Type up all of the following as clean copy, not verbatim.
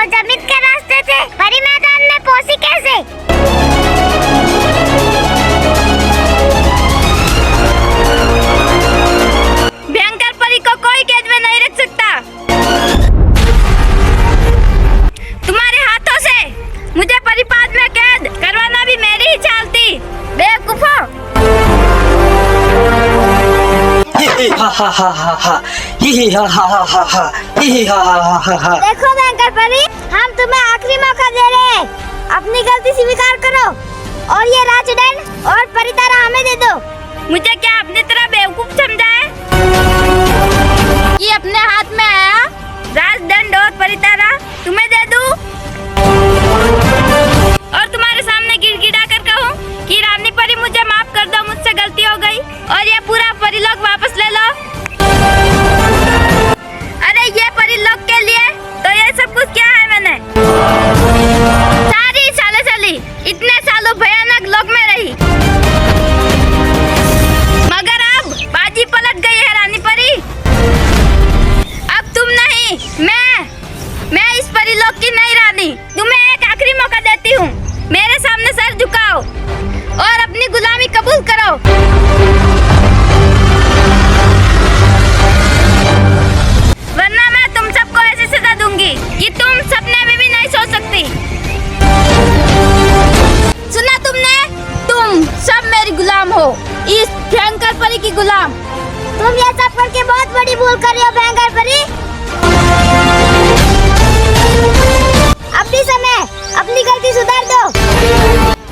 जमीन के रास्ते से परी मैदान में पहुंची कैसे? भयंकर परी को कोई कैद में नहीं रख सकता। तुम्हारे हाथों से मुझे परिपाद में कैद करवाना भी मेरी ही चाल थी, बेवकूफो। देखो भयंकर परी, हम तुम्हें आखिरी मौका दे रहे हैं, अपनी गलती स्वीकार करो और ये राजदंड और परितारा हमें दे दो। मुझे क्या अपनी तरह बेवकूफ समझा है? ये अपने हाथ में आया राजदंड और परितारा तुम्हें दे दूं और तुम्हारे सामने गिड़गिड़ा कर कहूं कि रानी परी मुझे माफ कर दो, मुझसे गलती हो गई और ये पूरा परिलोक वापस ले लो। अरे ये परिलोक के लिए तो ये सब कुछ क्या है? मैंने सारी साले चली, इतने सालों भयानक लोक में रही, मगर अब बाजी पलट गई है रानी परी। अब तुम नहीं, मैं इस परिलोक की नई रानी। तुम्हें एक आखिरी मौका देती हूँ, मेरे सामने सर झुकाओ और अपनी गुलामी कबूल करो। वरना मैं तुम सबको ऐसी सजा दूंगी कि तुम सपने में भी नहीं सोच सकती। सुना तुमने? तुम सब मेरी गुलाम हो, इस भयंकर परी की गुलाम। तुम ये सब करके बहुत बड़ी भूल कर रही हो भयंकर परी। अब भी समय, अपनी गलती सुधार दो।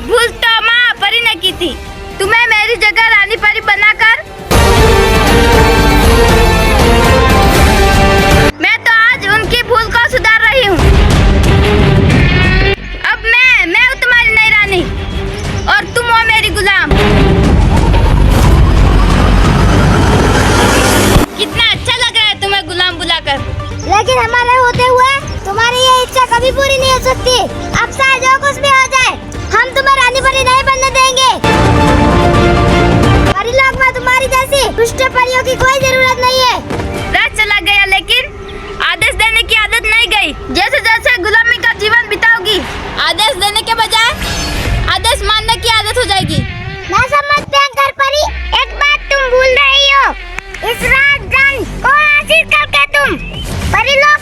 भूल तो माँ परी ने की थी, तुम्हें मेरी जगह रानी परी बनाकर। मैं तो आज उनकी भूल को सुधार रही हूँ। अब मैं हूँ तुम्हारी नई रानी और तुम हो मेरी गुलाम। कितना अच्छा लग रहा है तुम्हें गुलाम बुलाकर। लेकिन हमारे होते हुए तुम्हारी ये इच्छा कभी पूरी नहीं हो सकती। अब चाहे जो कुछ भी हो जाए, हम तुम्हें रानी परी नहीं बनने देंगे। परिलोक में तुम्हारी जैसी दुष्ट परियों की कोई जरूरत नहीं है। रात चला गया लेकिन आदेश देने की आदत नहीं गई। जैसे जैसे गुलामी का जीवन बिताओगी, आदेश देने के बजाय आदेश मानने की आदत हो जाएगी। ना समझ भयंकर परी, एक बात तुम भूल रही हो। इस राजदंड को हासिल करके तुम परिलोक